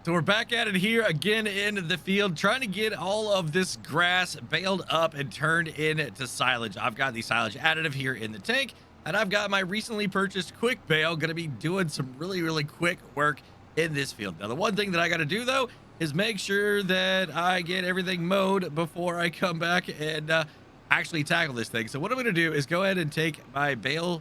So we're back at it here again in the field, trying to get all of this grass baled up and turned into silage. I've got the silage additive here in the tank, and I've got my recently purchased quick bale going to be doing some really quick work in this field. Now, the one thing that I got to do though is make sure that I get everything mowed before I come back and actually tackle this thing. So what I'm going to do is go ahead and take my baler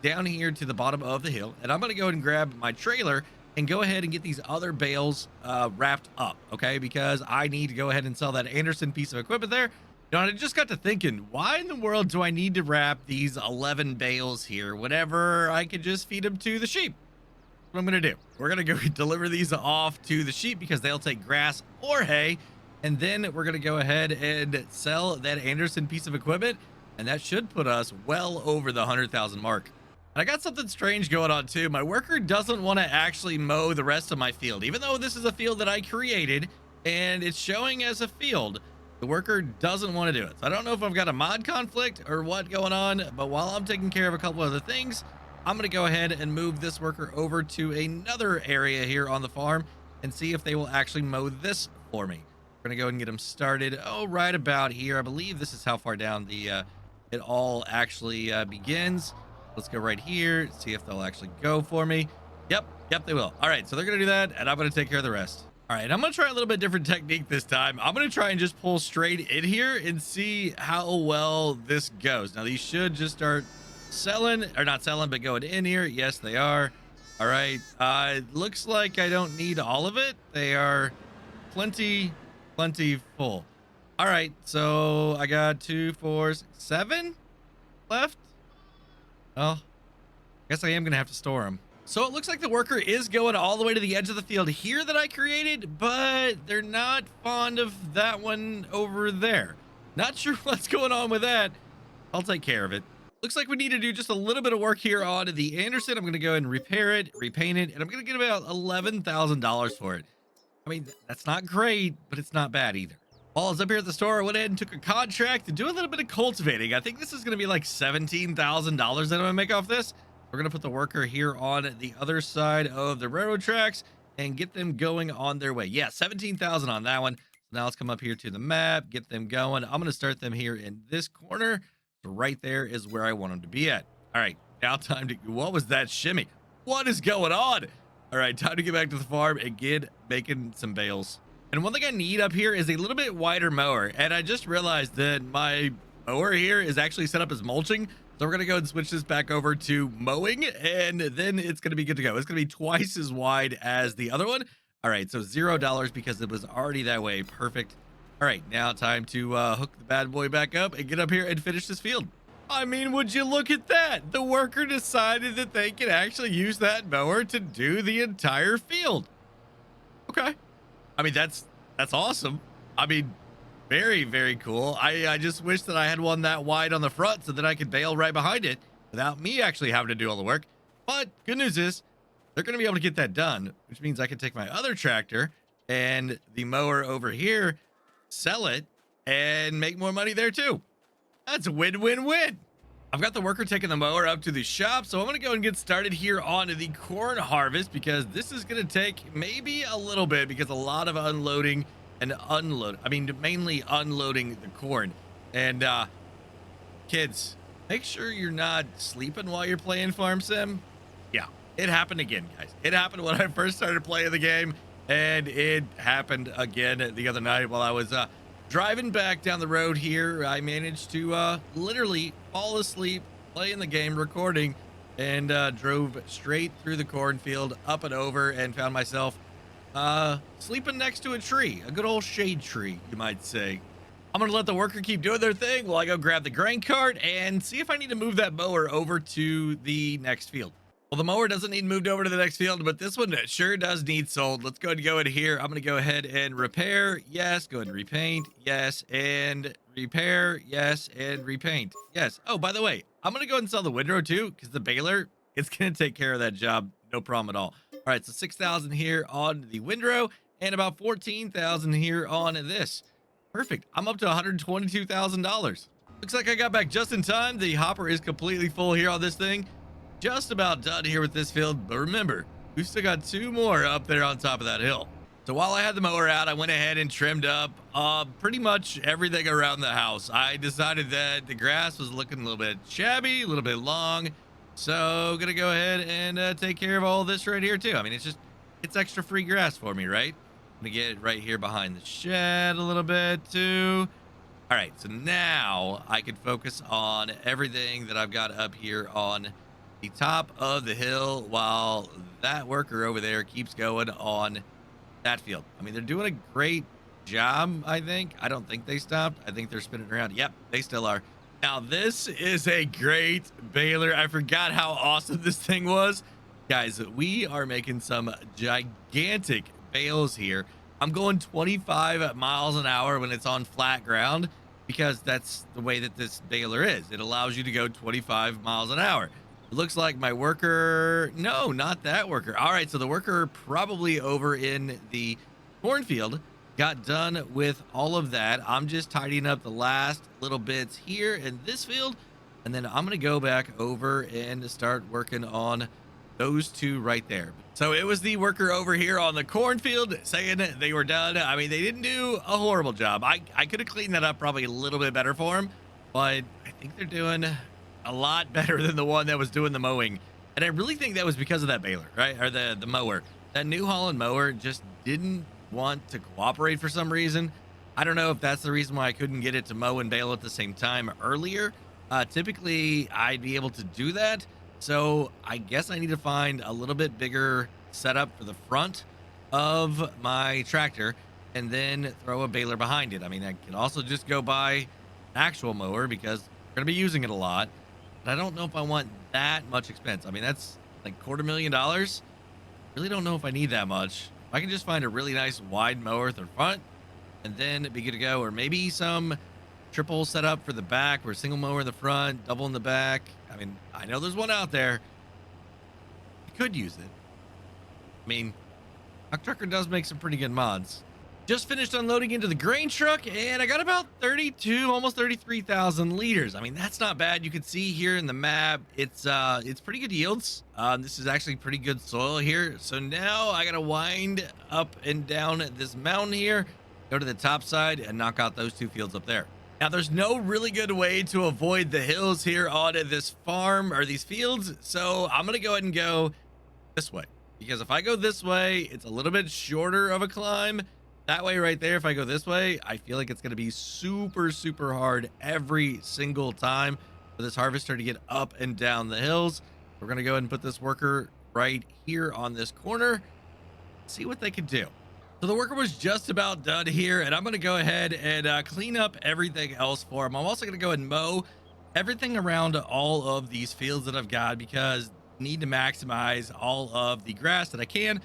down here to the bottom of the hill, and I'm going to go ahead and grab my trailer and go ahead and get these other bales wrapped up, okay? Because I need to go ahead and sell that Anderson piece of equipment there. You know, and I just got to thinking, why in the world do I need to wrap these 11 bales here whenever I could just feed them to the sheep? What I'm gonna do, we're gonna go deliver these off to the sheep because they'll take grass or hay, and then we're gonna go ahead and sell that Anderson piece of equipment, and that should put us well over the 100,000 mark. And I got something strange going on too. My worker doesn't want to actually mow the rest of my field, even though this is a field that I created and it's showing as a field. The worker doesn't want to do it. So I don't know if I've got a mod conflict or what going on, but while I'm taking care of a couple other things, I'm going to go ahead and move this worker over to another area here on the farm and see if they will actually mow this for me. We're going to go ahead and get them started. Oh, right about here. I believe this is how far down the it all actually begins. Let's go right here, see if they'll actually go for me. Yep, they will. All right, so they're gonna do that, and I'm gonna take care of the rest. All right, I'm gonna try a little bit different technique this time. I'm gonna try and just pull straight in here and see how well this goes. Now, these should just start selling, or not selling, but going in here. Yes, they are. All right, it looks like I don't need all of it. They are plenty full. All right, so I got 2, 4, 6, 7 left. Well, I guess I am going to have to store them. So it looks like the worker is going all the way to the edge of the field here that I created, but they're not fond of that one over there. Not sure what's going on with that. I'll take care of it. Looks like we need to do just a little bit of work here on the Anderson. I'm going to go ahead and repair it, repaint it, and I'm going to get about $11,000 for it. I mean, that's not great, but it's not bad either. While I was up here at the store, I went ahead and took a contract to do a little bit of cultivating. I think this is going to be like $17,000 that I'm going to make off this. We're going to put the worker here on the other side of the railroad tracks and get them going on their way. Yeah, 17,000 on that one. So now let's come up here to the map, get them going. I'm going to start them here in this corner. So right there is where I want them to be at. All right, now time to, what was that shimmy? What is going on? All right, time to get back to the farm and get making some bales. And one thing I need up here is a little bit wider mower. And I just realized that my mower here is actually set up as mulching. So we're going to go and switch this back over to mowing, and then it's going to be good to go. It's going to be twice as wide as the other one. All right, so $0 because it was already that way. Perfect. All right, now time to hook the bad boy back up and get up here and finish this field. I mean, would you look at that? The worker decided that they could actually use that mower to do the entire field. Okay. I mean, that's awesome. I mean, very cool. I just wish that I had one that wide on the front so that I could bail right behind it without me actually having to do all the work. But good news is they're going to be able to get that done, which means I can take my other tractor and the mower over here, sell it, and make more money there too. That's a win-win-win. I've got the worker taking the mower up to the shop, so I'm going to go and get started here on the corn harvest because this is going to take maybe a little bit because a lot of unloading and mainly unloading the corn. And kids, make sure you're not sleeping while you're playing Farm Sim. Yeah, it happened again, guys. It happened when I first started playing the game, and it happened again the other night while I was driving back down the road here. I managed to literally fall asleep playing the game, recording, and drove straight through the cornfield, up and over, and found myself sleeping next to a tree, a good old shade tree, you might say. I'm gonna let the worker keep doing their thing while I go grab the grain cart and see if I need to move that mower over to the next field. Well, the mower doesn't need moved over to the next field, but this one sure does need sold. Let's go ahead and go in here. I'm going to go ahead and repair. Yes. Go ahead and repaint. Yes. And repair. Yes. And repaint. Yes. Oh, by the way, I'm going to go ahead and sell the windrow too, because the baler, it's going to take care of that job. No problem at all. All right. So 6,000 here on the windrow and about 14,000 here on this. Perfect. I'm up to $122,000. Looks like I got back just in time. The hopper is completely full here on this thing. Just about done here with this field, but remember, We still got 2 more up there on top of that hill. So while I had the mower out, I went ahead and trimmed up pretty much everything around the house. I decided that the grass was looking a little bit shabby, a little bit long. So gonna go ahead and take care of all this right here too. I mean, it's extra free grass for me, right? I'm gonna get right here behind the shed a little bit too. All right, so now I can focus on everything that I've got up here on the top of the hill while that worker over there keeps going on that field. I mean, they're doing a great job, I think. I don't think they stopped. I think they're spinning around. Yep, they still are. Now, this is a great baler. I forgot how awesome this thing was. Guys, we are making some gigantic bales here. I'm going 25 miles an hour when it's on flat ground because that's the way that this baler is. It allows you to go 25 miles an hour. It looks like my worker, no, not that worker. All right, so the worker probably over in the cornfield got done with all of that. I'm just tidying up the last little bits here in this field, and then I'm gonna go back over and start working on those 2 right there. So it was the worker over here on the cornfield saying that they were done. I mean, they didn't do a horrible job. I could have cleaned that up probably a little bit better for them, but I think they're doing a lot better than the one that was doing the mowing. And I really think that was because of that baler, right? Or the mower. That New Holland mower just didn't want to cooperate for some reason. I don't know if that's the reason why I couldn't get it to mow and bale at the same time earlier. Typically, I'd be able to do that. So I guess I need to find a little bit bigger setup for the front of my tractor and then throw a baler behind it. I mean, I could also just go buy an actual mower because we're going to be using it a lot. But I don't know if I want that much expense. I mean, that's like $250,000. Really don't know if I need that much. If I can just find a really nice wide mower for the front and then be good to go, or maybe some triple setup for the back, or single mower in the front, double in the back. I mean, I know there's one out there. I could use it. I mean, Huck Trucker does make some pretty good mods. Just finished unloading into the grain truck, and I got about 32, almost 33,000 liters. I mean, that's not bad. You can see here in the map, it's pretty good yields. This is actually pretty good soil here. So now I gotta wind up and down this mountain here, go to the top side, and knock out those 2 fields up there. Now, there's no really good way to avoid the hills here on this farm or these fields, so I'm gonna go ahead and go this way, because if I go this way, it's a little bit shorter of a climb. That way right there, if I go this way, I feel like it's going to be super, super hard every single time for this harvester to get up and down the hills. We're going to go ahead and put this worker right here on this corner, see what they can do. So the worker was just about done here, and I'm going to go ahead and clean up everything else for him. I'm also going to go ahead and mow everything around all of these fields that I've got because I need to maximize all of the grass that I can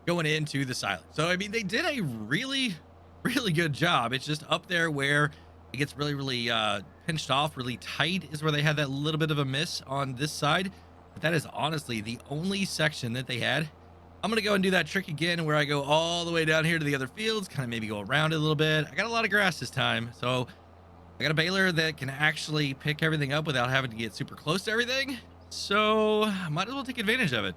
going into the silage. So, I mean, they did a really, really good job. It's just up there where it gets really, really pinched off, really tight is where they had that little bit of a miss on this side. But that is honestly the only section that they had. I'm going to go and do that trick again where I go all the way down here to the other fields, kind of maybe go around it a little bit. I got a lot of grass this time. So I got a baler that can actually pick everything up without having to get super close to everything. So I might as well take advantage of it.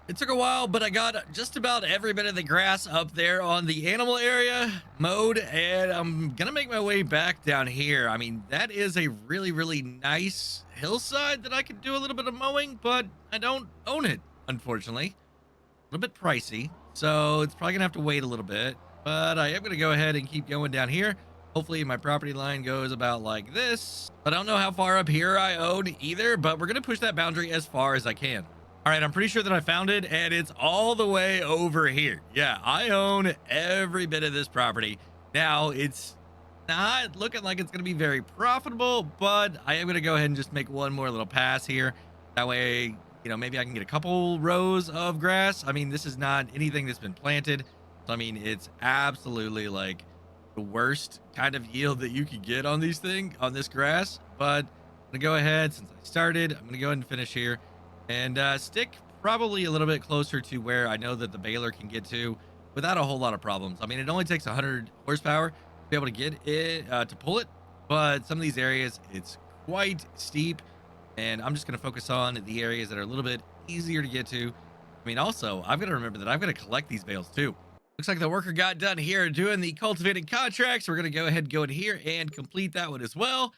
It took a while, but I got just about every bit of the grass up there on the animal area mowed, and I'm gonna make my way back down here. I mean, that is a really, really nice hillside that I could do a little bit of mowing, but I don't own it, unfortunately. A little bit pricey, so it's probably gonna have to wait a little bit, but I am gonna go ahead and keep going down here. Hopefully my property line goes about like this. I don't know how far up here I own either, but we're gonna push that boundary as far as I can. All right, I'm pretty sure that I found it, and it's all the way over here. Yeah, I own every bit of this property. Now, it's not looking like it's going to be very profitable, but I am going to go ahead and just make one more little pass here. That way, you know, maybe I can get a couple rows of grass. I mean, this is not anything that's been planted. So, I mean, it's absolutely like the worst kind of yield that you could get on these things, on this grass. But I'm going to go ahead, since I started, I'm going to go ahead and finish here. And stick probably a little bit closer to where I know that the baler can get to without a whole lot of problems. I mean, it only takes 100 horsepower to be able to get it, to pull it. But some of these areas, it's quite steep. And I'm just going to focus on the areas that are a little bit easier to get to mean, also, I've got to remember that I've got to collect these bales too. Looks like the worker got done here doing the cultivated contracts. We're going to go ahead and go in here and complete that one as well.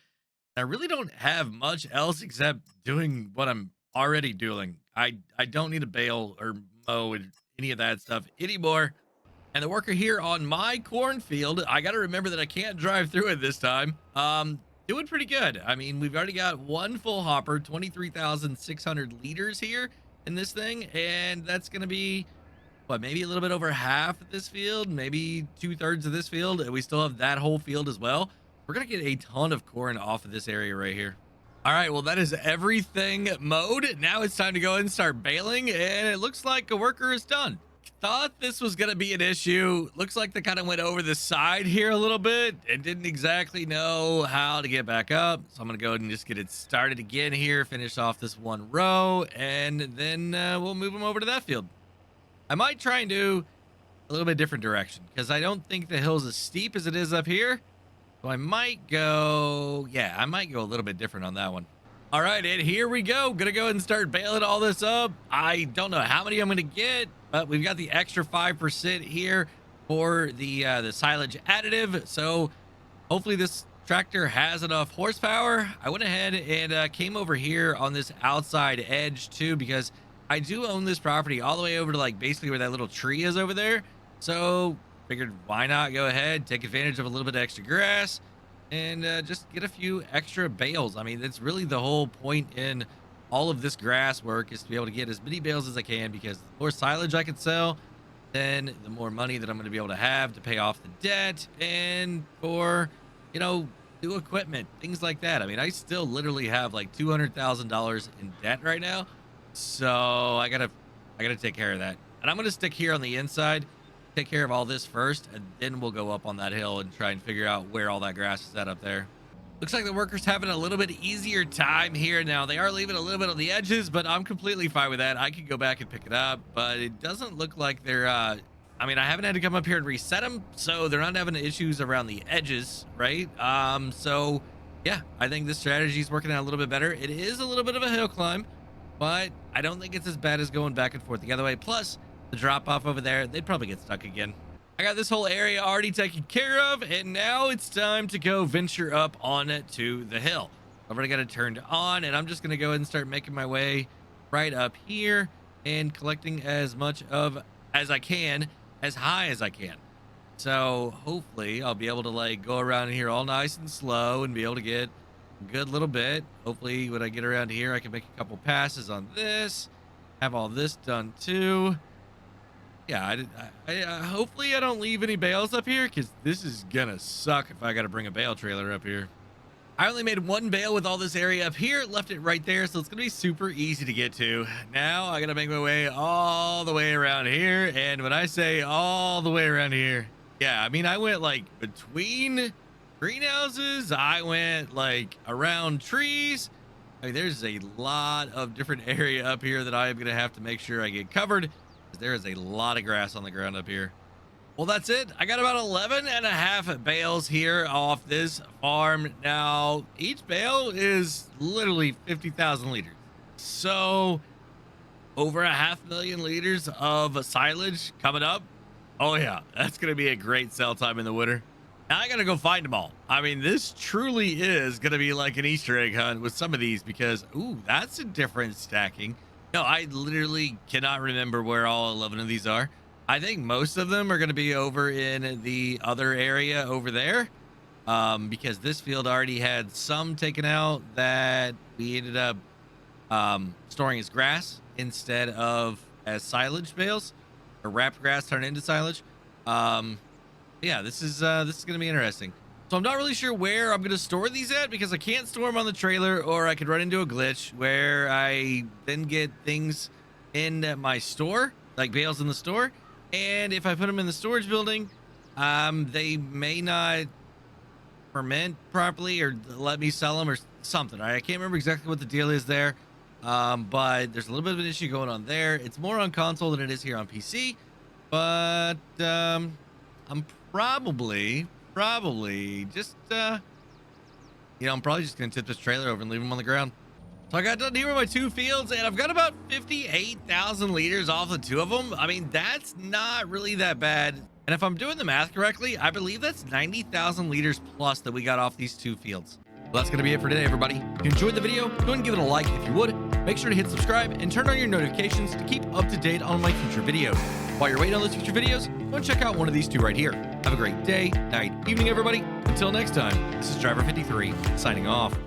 I really don't have much else except doing what I'm already doing. I don't need to bale or mow and any of that stuff anymore. And the worker here on my cornfield, I got to remember that I can't drive through it this time. Doing pretty good. I mean, we've already got one full hopper, 23,600 liters here in this thing, and that's going to be what, maybe a little bit over half of this field, maybe 2/3 of this field, and we still have that whole field as well. We're gonna get a ton of corn off of this area right here. All right, well, that is everything mowed. Now it's time to go and start baling, and it looks like a worker is done. Thought this was gonna be an issue. Looks like they kind of went over the side here a little bit and didn't exactly know how to get back up. So I'm gonna go ahead and just get it started again here, finish off this one row, and then we'll move them over to that field. I might try and do a little bit different direction because I don't think the hill's as steep as it is up here. So I might go, yeah, I might go a little bit different on that one. All right, and here we go. Gonna go ahead and start baling all this up. I don't know how many I'm gonna get, but we've got the extra 5% here for the silage additive. So hopefully this tractor has enough horsepower. I went ahead and came over here on this outside edge too, because I do own this property all the way over to like basically where that little tree is over there. So figured why not go ahead, take advantage of a little bit of extra grass and just get a few extra bales. I mean, that's really the whole point in all of this grass work, is to be able to get as many bales as I can, because the more silage I can sell, then the more money that I'm going to be able to have to pay off the debt and for, you know, new equipment, things like that. I mean, I still literally have like $200,000 in debt right now. So I gotta take care of that. And I'm gonna stick here on the inside, take care of all this first, and then we'll go up on that hill and try and figure out where all that grass is at up there. Looks like the workers having a little bit easier time here now. They are leaving a little bit on the edges, but I'm completely fine with that. I could go back and pick it up, but it doesn't look like they're I mean, I haven't had to come up here and reset them, so they're not having issues around the edges, right? So yeah, I think this strategy is working out a little bit better. It is a little bit of a hill climb, but I don't think it's as bad as going back and forth the other way. Plus, the drop off over there, they'd probably get stuck again. I got this whole area already taken care of, and now it's time to go venture up on it to the hill. I've already got it turned on, and I'm just going to go ahead and start making my way right up here and collecting as much of as I can, as high as I can. So hopefully I'll be able to like go around here all nice and slow and be able to get good little bit. Hopefully when I get around here I can make a couple passes on this, have all this done too. Yeah, hopefully I don't leave any bales up here, because this is gonna suck if I gotta bring a bale trailer up here. I only made one bale with all this area up here, left it right there, so it's gonna be super easy to get to. Now I gotta make my way all the way around here, and when I say all the way around here, yeah, I mean I went like between greenhouses, I went like around trees. I mean, there's a lot of different area up here that I'm gonna have to make sure I get covered, because there is a lot of grass on the ground up here. Well, that's it. I got about 11.5 bales here off this farm. Now, each bale is literally 50,000 liters. So over 500,000 liters of silage coming up. Oh yeah, that's gonna be a great sell time in the winter. Now I gotta go find them all. I mean, this truly is gonna be like an Easter egg hunt with some of these, because ooh, that's a different stacking. No, I literally cannot remember where all 11 of these are. I think most of them are going to be over in the other area over there, because this field already had some taken out that we ended up storing as grass instead of as silage bales, or wrapped grass turned into silage. Yeah, this is going to be interesting. So I'm not really sure where I'm going to store these at, because I can't store them on the trailer, or I could run into a glitch where I then get things in my store, like bales in the store. And if I put them in the storage building, they may not ferment properly or let me sell them or something. Right? I can't remember exactly what the deal is there. But there's a little bit of an issue going on there. It's more on console than it is here on PC. But I'm probably just, I'm probably just going to tip this trailer over and leave them on the ground. So I got done here with my 2 fields, and I've got about 58,000 liters off the 2 of them. I mean, that's not really that bad. And if I'm doing the math correctly, I believe that's 90,000 liters plus that we got off these 2 fields. Well, that's going to be it for today, everybody. If you enjoyed the video, go ahead and give it a like if you would. Make sure to hit subscribe and turn on your notifications to keep up to date on my future videos. While you're waiting on those future videos, go and check out one of these 2 right here. Have a great day, night, evening, everybody. Until next time, this is Driver53 signing off.